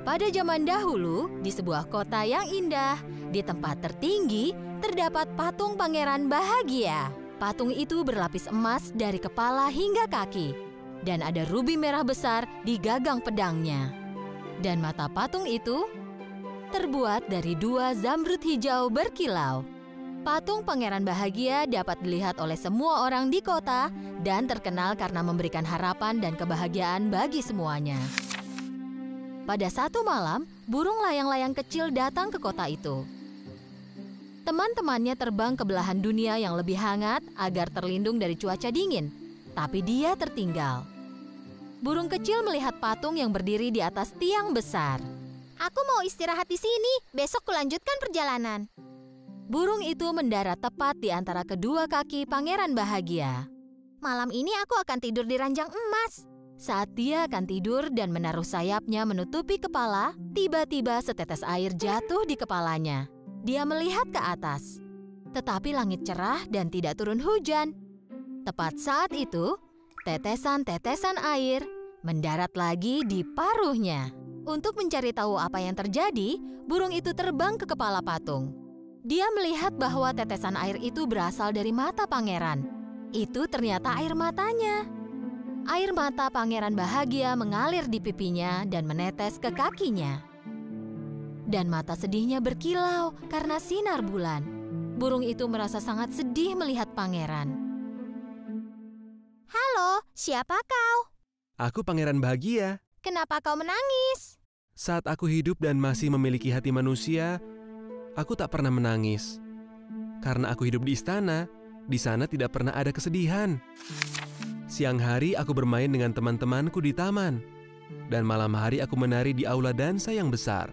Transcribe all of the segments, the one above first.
Pada zaman dahulu, di sebuah kota yang indah, di tempat tertinggi, terdapat patung Pangeran Bahagia. Patung itu berlapis emas dari kepala hingga kaki, dan ada rubi merah besar di gagang pedangnya. Dan mata patung itu terbuat dari 2 zamrud hijau berkilau. Patung Pangeran Bahagia dapat dilihat oleh semua orang di kota dan terkenal karena memberikan harapan dan kebahagiaan bagi semuanya. Pada satu malam, burung layang-layang kecil datang ke kota itu. Teman-temannya terbang ke belahan dunia yang lebih hangat agar terlindung dari cuaca dingin, tapi dia tertinggal. Burung kecil melihat patung yang berdiri di atas tiang besar. Aku mau istirahat di sini, besok kulanjutkan perjalanan. Burung itu mendarat tepat di antara kedua kaki Pangeran Bahagia. Malam ini aku akan tidur di ranjang emas. Saat dia akan tidur dan menaruh sayapnya menutupi kepala, tiba-tiba setetes air jatuh di kepalanya. Dia melihat ke atas, tetapi langit cerah dan tidak turun hujan. Tepat saat itu, tetesan-tetesan air mendarat lagi di paruhnya. Untuk mencari tahu apa yang terjadi, burung itu terbang ke kepala patung. Dia melihat bahwa tetesan air itu berasal dari mata pangeran. Itu ternyata air matanya. Air mata Pangeran Bahagia mengalir di pipinya dan menetes ke kakinya. Dan mata sedihnya berkilau karena sinar bulan. Burung itu merasa sangat sedih melihat pangeran. Halo, siapa kau? Aku Pangeran Bahagia. Kenapa kau menangis? Saat aku hidup dan masih memiliki hati manusia, aku tak pernah menangis. Karena aku hidup di istana, di sana tidak pernah ada kesedihan. Siang hari aku bermain dengan teman-temanku di taman, dan malam hari aku menari di aula dansa yang besar.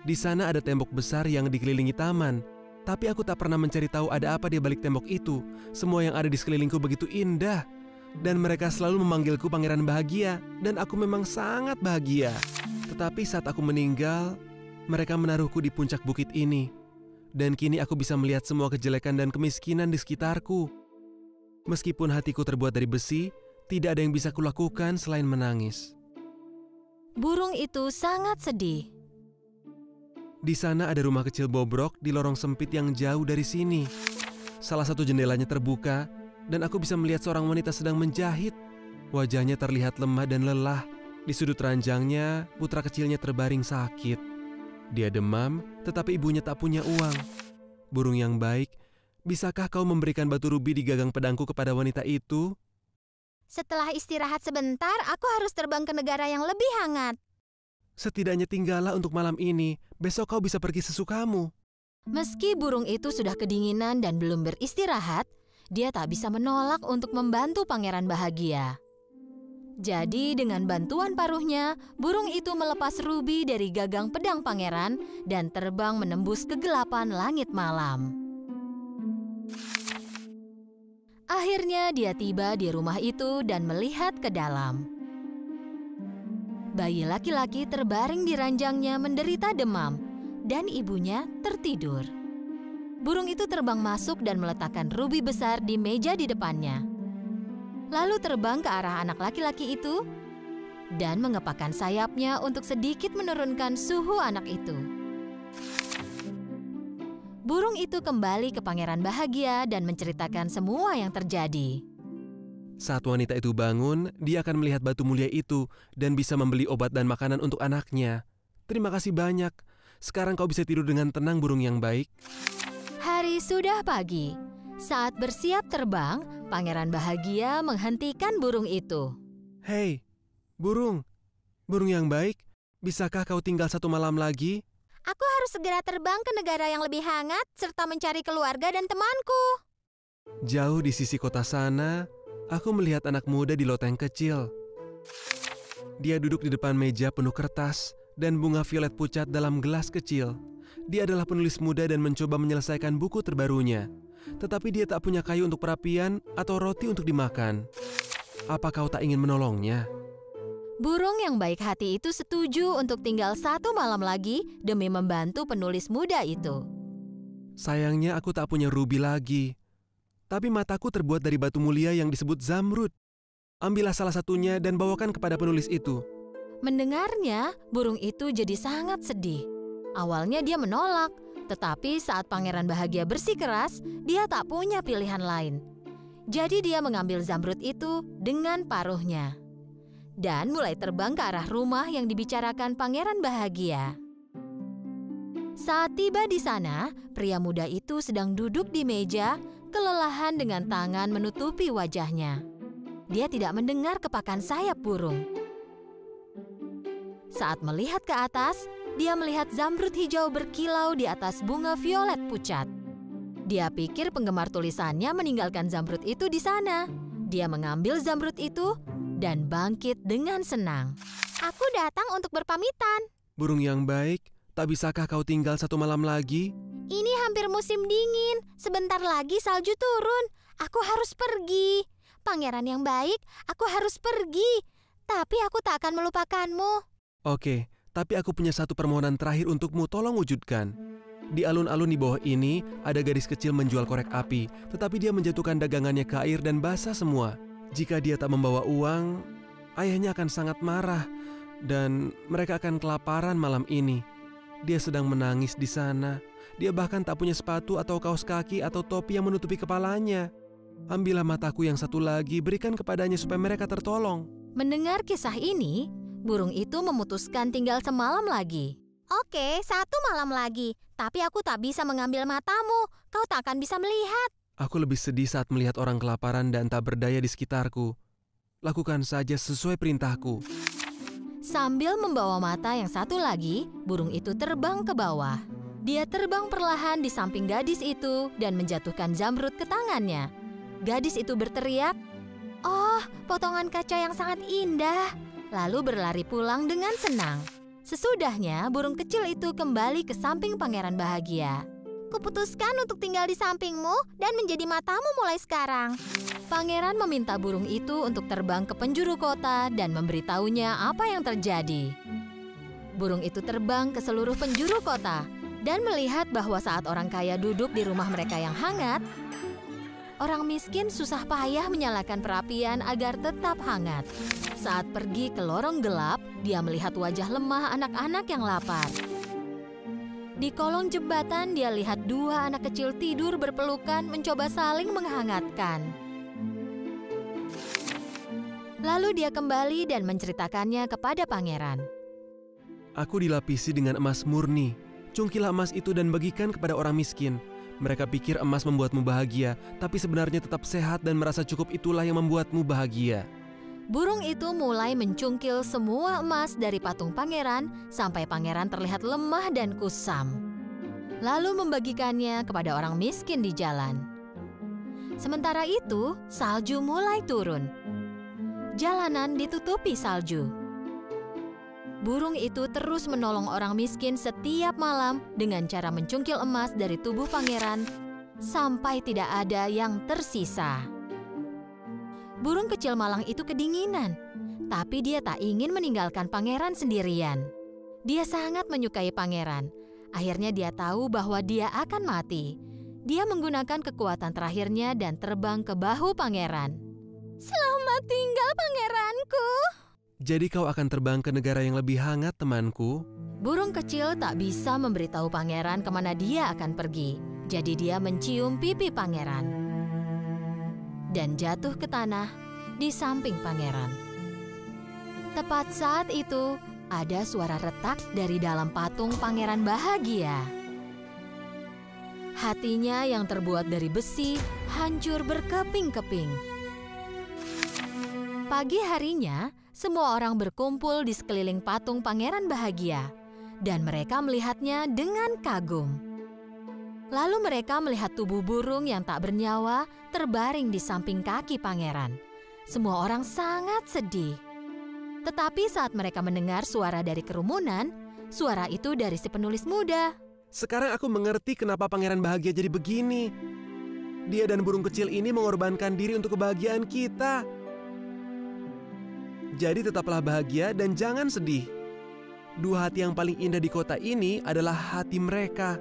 Di sana ada tembok besar yang dikelilingi taman, tapi aku tak pernah mencari tahu ada apa di balik tembok itu. Semua yang ada di sekelilingku begitu indah, dan mereka selalu memanggilku Pangeran Bahagia, dan aku memang sangat bahagia. Tetapi saat aku meninggal, mereka menaruhku di puncak bukit ini, dan kini aku bisa melihat semua kejelekan dan kemiskinan di sekitarku. Meskipun hatiku terbuat dari besi, tidak ada yang bisa kulakukan selain menangis. Burung itu sangat sedih. Di sana ada rumah kecil bobrok di lorong sempit yang jauh dari sini. Salah satu jendelanya terbuka, dan aku bisa melihat seorang wanita sedang menjahit. Wajahnya terlihat lemah dan lelah. Di sudut ranjangnya, putra kecilnya terbaring sakit. Dia demam, tetapi ibunya tak punya uang. Burung yang baik, bisakah kau memberikan batu rubi di gagang pedangku kepada wanita itu? Setelah istirahat sebentar, aku harus terbang ke negara yang lebih hangat. Setidaknya tinggallah untuk malam ini. Besok kau bisa pergi sesukamu. Meski burung itu sudah kedinginan dan belum beristirahat, dia tak bisa menolak untuk membantu Pangeran Bahagia. Jadi dengan bantuan paruhnya, burung itu melepas rubi dari gagang pedang pangeran dan terbang menembus kegelapan langit malam. Akhirnya dia tiba di rumah itu dan melihat ke dalam. Bayi laki-laki terbaring di ranjangnya menderita demam, dan ibunya tertidur. Burung itu terbang masuk dan meletakkan rubi besar di meja di depannya. Lalu terbang ke arah anak laki-laki itu dan mengepakkan sayapnya untuk sedikit menurunkan suhu anak itu. Burung itu kembali ke Pangeran Bahagia dan menceritakan semua yang terjadi. Saat wanita itu bangun, dia akan melihat batu mulia itu dan bisa membeli obat dan makanan untuk anaknya. Terima kasih banyak. Sekarang kau bisa tidur dengan tenang, burung yang baik. Hari sudah pagi. Saat bersiap terbang, Pangeran Bahagia menghentikan burung itu. Hei, burung yang baik, bisakah kau tinggal 1 malam lagi? Aku harus segera terbang ke negara yang lebih hangat serta mencari keluarga dan temanku. Jauh di sisi kota sana, aku melihat anak muda di loteng kecil. Dia duduk di depan meja penuh kertas dan bunga violet pucat dalam gelas kecil. Dia adalah penulis muda dan mencoba menyelesaikan buku terbarunya. Tetapi dia tak punya kayu untuk perapian atau roti untuk dimakan. Apa kau tak ingin menolongnya? Burung yang baik hati itu setuju untuk tinggal 1 malam lagi demi membantu penulis muda itu. Sayangnya aku tak punya rubi lagi. Tapi mataku terbuat dari batu mulia yang disebut zamrud. Ambillah salah satunya dan bawakan kepada penulis itu. Mendengarnya, burung itu jadi sangat sedih. Awalnya dia menolak, tetapi saat Pangeran Bahagia bersikeras, dia tak punya pilihan lain. Jadi dia mengambil zamrud itu dengan paruhnya dan mulai terbang ke arah rumah yang dibicarakan Pangeran Bahagia. Saat tiba di sana, pria muda itu sedang duduk di meja, kelelahan dengan tangan menutupi wajahnya. Dia tidak mendengar kepakan sayap burung. Saat melihat ke atas, dia melihat zamrud hijau berkilau di atas bunga violet pucat. Dia pikir penggemar tulisannya meninggalkan zamrud itu di sana. Dia mengambil zamrud itu dan bangkit dengan senang. Aku datang untuk berpamitan. Burung yang baik, tak bisakah kau tinggal 1 malam lagi? Ini hampir musim dingin. Sebentar lagi salju turun. Aku harus pergi. Pangeran yang baik, aku harus pergi. Tapi aku tak akan melupakanmu. Oke, tapi aku punya satu permohonan terakhir untukmu, tolong wujudkan. Di alun-alun di bawah ini, ada gadis kecil menjual korek api, tetapi dia menjatuhkan dagangannya ke air dan basah semua. Jika dia tak membawa uang, ayahnya akan sangat marah, dan mereka akan kelaparan malam ini. Dia sedang menangis di sana. Dia bahkan tak punya sepatu atau kaos kaki atau topi yang menutupi kepalanya. Ambillah mataku yang satu lagi, berikan kepadanya supaya mereka tertolong. Mendengar kisah ini, burung itu memutuskan tinggal semalam lagi. Oke, 1 malam lagi. Tapi aku tak bisa mengambil matamu. Kau tak akan bisa melihat. Aku lebih sedih saat melihat orang kelaparan dan tak berdaya di sekitarku. Lakukan saja sesuai perintahku. Sambil membawa mata yang satu lagi, burung itu terbang ke bawah. Dia terbang perlahan di samping gadis itu dan menjatuhkan zamrud ke tangannya. Gadis itu berteriak, "Oh, potongan kaca yang sangat indah." Lalu berlari pulang dengan senang. Sesudahnya, burung kecil itu kembali ke samping Pangeran Bahagia. Kuputuskan untuk tinggal di sampingmu dan menjadi matamu mulai sekarang. Pangeran meminta burung itu untuk terbang ke penjuru kota dan memberitahunya apa yang terjadi. Burung itu terbang ke seluruh penjuru kota dan melihat bahwa saat orang kaya duduk di rumah mereka yang hangat, orang miskin susah payah menyalakan perapian agar tetap hangat. Saat pergi ke lorong gelap, dia melihat wajah lemah anak-anak yang lapar. Di kolong jembatan, dia lihat 2 anak kecil tidur berpelukan mencoba saling menghangatkan. Lalu dia kembali dan menceritakannya kepada pangeran. Aku dilapisi dengan emas murni. Cungkilah emas itu dan bagikan kepada orang miskin. Mereka pikir emas membuatmu bahagia, tapi sebenarnya tetap sehat dan merasa cukup itulah yang membuatmu bahagia. Burung itu mulai mencungkil semua emas dari patung pangeran sampai pangeran terlihat lemah dan kusam. Lalu membagikannya kepada orang miskin di jalan. Sementara itu, salju mulai turun. Jalanan ditutupi salju. Burung itu terus menolong orang miskin setiap malam dengan cara mencungkil emas dari tubuh pangeran sampai tidak ada yang tersisa. Burung kecil malang itu kedinginan, tapi dia tak ingin meninggalkan pangeran sendirian. Dia sangat menyukai pangeran. Akhirnya dia tahu bahwa dia akan mati. Dia menggunakan kekuatan terakhirnya dan terbang ke bahu pangeran. Selamat tinggal pangeranku. Jadi kau akan terbang ke negara yang lebih hangat, temanku? Burung kecil tak bisa memberitahu pangeran kemana dia akan pergi. Jadi dia mencium pipi pangeran dan jatuh ke tanah di samping pangeran. Tepat saat itu, ada suara retak dari dalam patung Pangeran Bahagia. Hatinya yang terbuat dari besi hancur berkeping-keping. Pagi harinya, semua orang berkumpul di sekeliling patung Pangeran Bahagia, dan mereka melihatnya dengan kagum. Lalu mereka melihat tubuh burung yang tak bernyawa terbaring di samping kaki pangeran. Semua orang sangat sedih. Tetapi saat mereka mendengar suara dari kerumunan, suara itu dari si penulis muda. Sekarang aku mengerti kenapa Pangeran Bahagia jadi begini. Dia dan burung kecil ini mengorbankan diri untuk kebahagiaan kita. Jadi tetaplah bahagia dan jangan sedih. 2 hati yang paling indah di kota ini adalah hati mereka.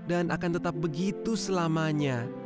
Dan akan tetap begitu selamanya.